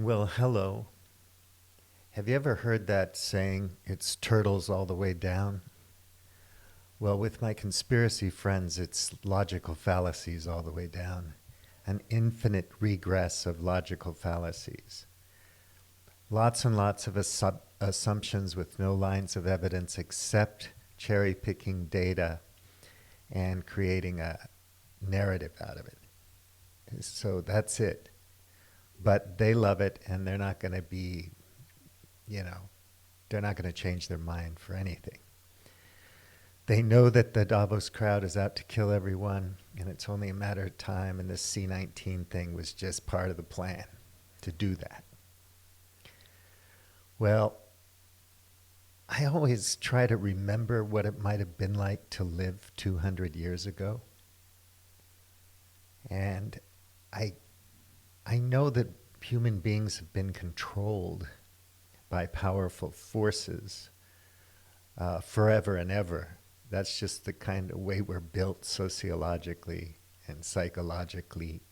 Well, hello. Have you ever heard that saying, it's turtles all the way down? Well, with my conspiracy friends, it's logical fallacies all the way down. An infinite regress of logical fallacies. Lots and lots of assumptions with no lines of evidence except cherry picking data and creating a narrative out of it. So that's it. But they love it, and they're not going to be, you know, they're not going to change their mind for anything. They know that the Davos crowd is out to kill everyone, and it's only a matter of time, and this C-19 thing was just part of the plan to do that. Well, I always try to remember what it might have been like to live 200 years ago. And I, I know that human beings have been controlled by powerful forces forever and ever. That's just the kind of way we're built sociologically and psychologically.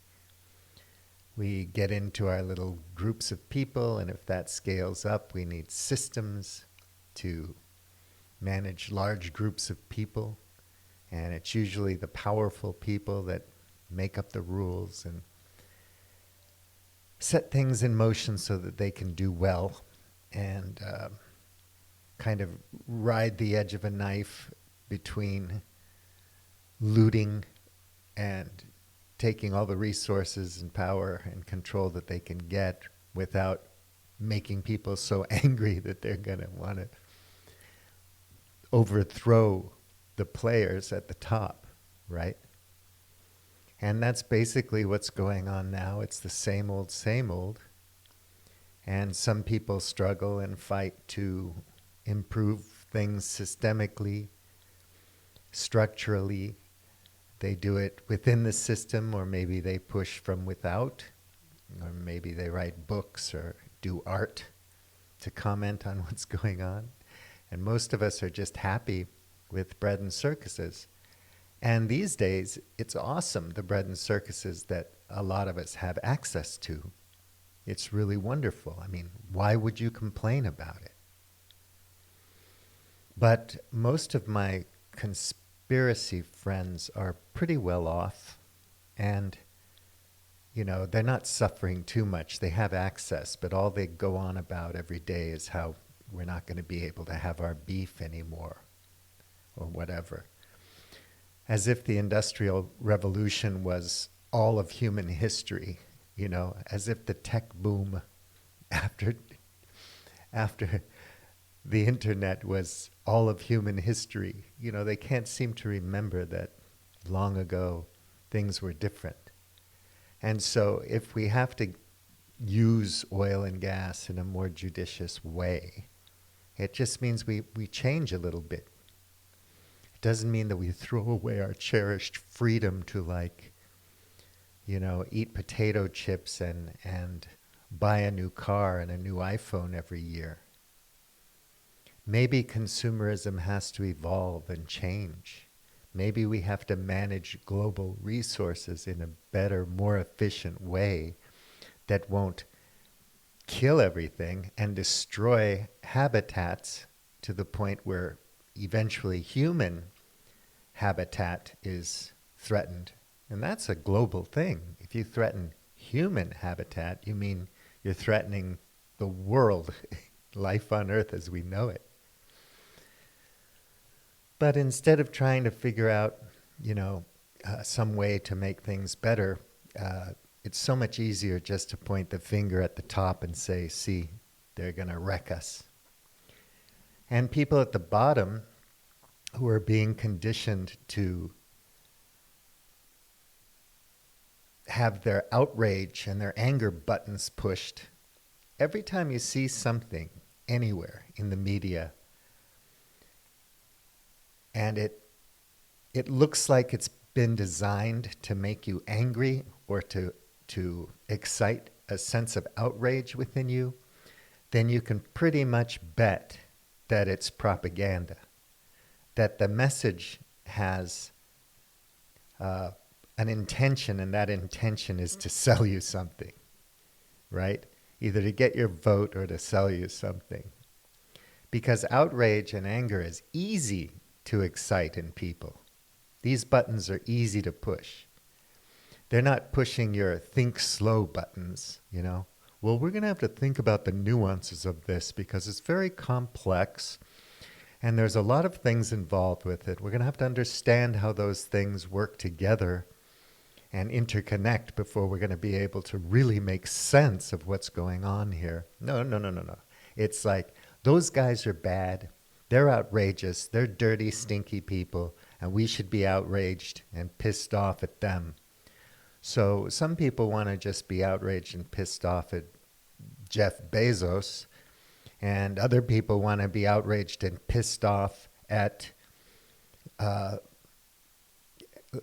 We get into our little groups of people, and if that scales up, we need systems to manage large groups of people. And it's usually the powerful people that make up the rules and set things in motion so that they can do well and kind of ride the edge of a knife between looting and taking all the resources and power and control that they can get without making people so angry that they're going to want to overthrow the players at the top, right? And that's basically what's going on now. It's the same old, same old. And some people struggle and fight to improve things systemically, structurally. They do it within the system, or maybe they push from without, or maybe they write books or do art to comment on what's going on. And most of us are just happy with bread and circuses. And these days, it's awesome, the bread and circuses that a lot of us have access to. It's really wonderful. I mean, why would you complain about it? But most of my conspiracy friends are pretty well off, and they're not suffering too much. They have access, but all they go on about every day is how we're not going to be able to have our beef anymore or whatever. As if the Industrial Revolution was all of human history, as if the tech boom after the internet was all of human history. They can't seem to remember that long ago things were different. And so if we have to use oil and gas in a more judicious way, it just means we change a little bit. It doesn't mean that we throw away our cherished freedom to eat potato chips and buy a new car and a new iPhone every year. Maybe consumerism has to evolve and change. Maybe we have to manage global resources in a better, more efficient way that won't kill everything and destroy habitats to the point where eventually human habitat is threatened. And that's a global thing. If you threaten human habitat, you mean you're threatening the world, life on Earth as we know it. But instead of trying to figure out, some way to make things better, it's so much easier just to point the finger at the top and say, see, they're going to wreck us. And people at the bottom who are being conditioned to have their outrage and their anger buttons pushed, every time you see something anywhere in the media and it looks like it's been designed to make you angry or to excite a sense of outrage within you, then you can pretty much bet that it's propaganda, that the message has an intention, and that intention is to sell you something, right? either to get your vote or to sell you something. Because outrage and anger is easy to excite in people. These buttons are easy to push. They're not pushing your think slow buttons, you know. Well, we're going to have to think about the nuances of this because it's very complex and there's a lot of things involved with it. We're going to have to understand how those things work together and interconnect before we're going to be able to really make sense of what's going on here. No, no, no, no, no. It's like, those guys are bad. They're outrageous. They're dirty, stinky people, and we should be outraged and pissed off at them. So some people want to just be outraged and pissed off at Jeff Bezos, and other people want to be outraged and pissed off at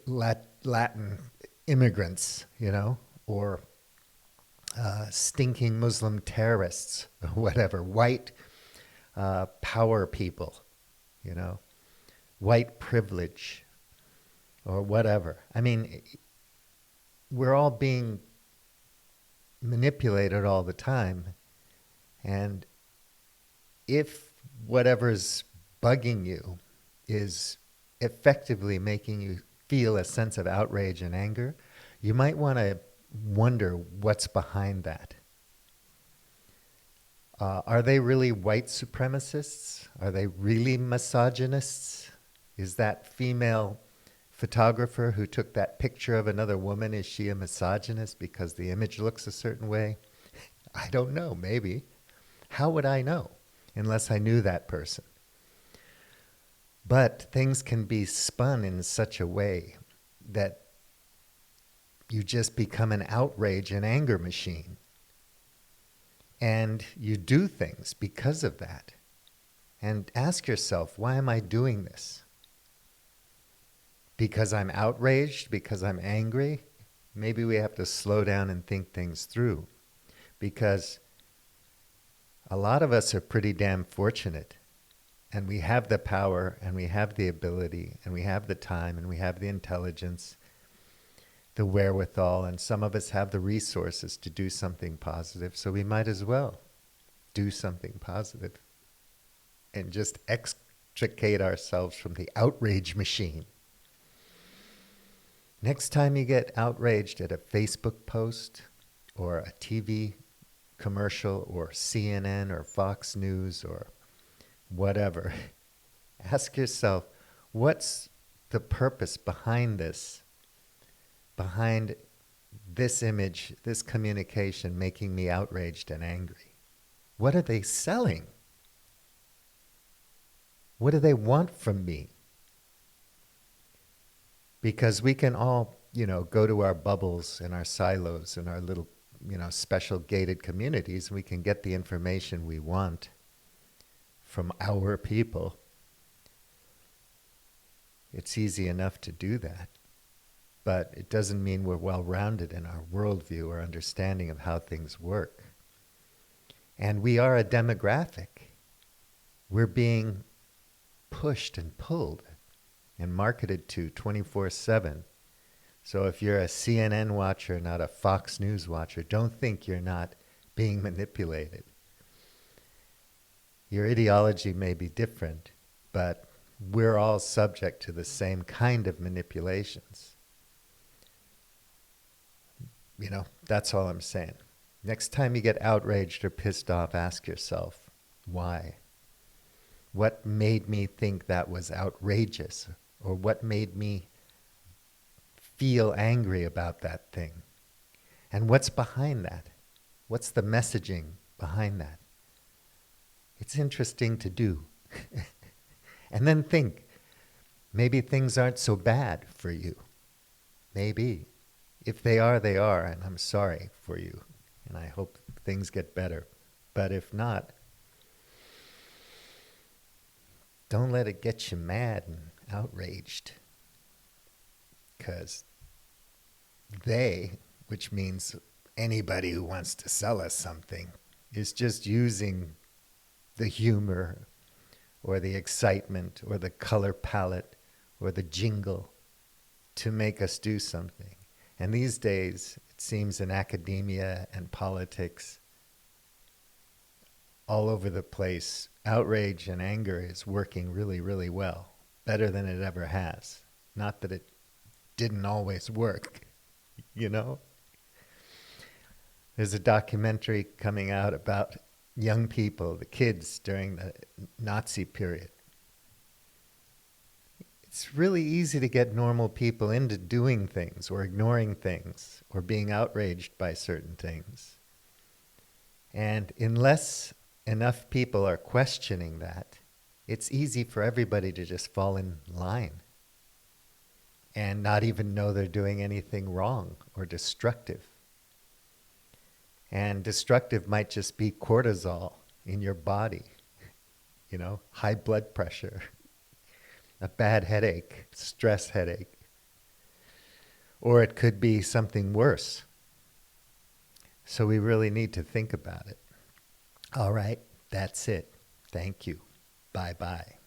Latin immigrants, you know, or stinking Muslim terrorists, or whatever, white power people, you know, white privilege, or whatever. I mean, we're all being manipulated all the time. And if whatever's bugging you is effectively making you feel a sense of outrage and anger, you might want to wonder what's behind that. Are they really white supremacists? Are they really misogynists? Is that female photographer who took that picture of another woman, is she a misogynist because the image looks a certain way? I don't know, maybe. How would I know unless I knew that person? But things can be spun in such a way that you just become an outrage and anger machine. And you do things because of that. And ask yourself, why am I doing this? Because I'm outraged? Because I'm angry? Maybe we have to slow down and think things through. Because a lot of us are pretty damn fortunate. And we have the power, and we have the ability, and we have the time, and we have the intelligence, the wherewithal, and some of us have the resources to do something positive. So we might as well do something positive and just extricate ourselves from the outrage machine. Next time you get outraged at a Facebook post or a TV commercial or CNN or Fox News or whatever, ask yourself, what's the purpose behind this? Behind this image, this communication making me outraged and angry? What are they selling? What do they want from me? Because we can all, go to our bubbles and our silos and our little, special gated communities, and we can get the information we want from our people. It's easy enough to do that. But it doesn't mean we're well-rounded in our worldview or understanding of how things work. And we are a demographic. We're being pushed and pulled and marketed to 24/7. So if you're a CNN watcher, not a Fox News watcher, don't think you're not being manipulated. Your ideology may be different, but we're all subject to the same kind of manipulations. That's all I'm saying. Next time you get outraged or pissed off, ask yourself, why? What made me think that was outrageous? Or what made me feel angry about that thing? And what's behind that? What's the messaging behind that? It's interesting to do. And then think, maybe things aren't so bad for you. Maybe. If they are, they are, and I'm sorry for you. And I hope things get better. But if not, don't let it get you mad and outraged. Because they, which means anybody who wants to sell us something, is just using the humor or the excitement or the color palette or the jingle to make us do something. And these days, it seems in academia and politics, all over the place, outrage and anger is working really, really well, better than it ever has. Not that it didn't always work, you know? There's a documentary coming out about young people, the kids during the Nazi period. It's really easy to get normal people into doing things or ignoring things or being outraged by certain things. And unless enough people are questioning that, it's easy for everybody to just fall in line and not even know they're doing anything wrong or destructive. And destructive might just be cortisol in your body, high blood pressure, a bad headache, stress headache. Or it could be something worse. So we really need to think about it. All right, that's it. Thank you. Bye-bye.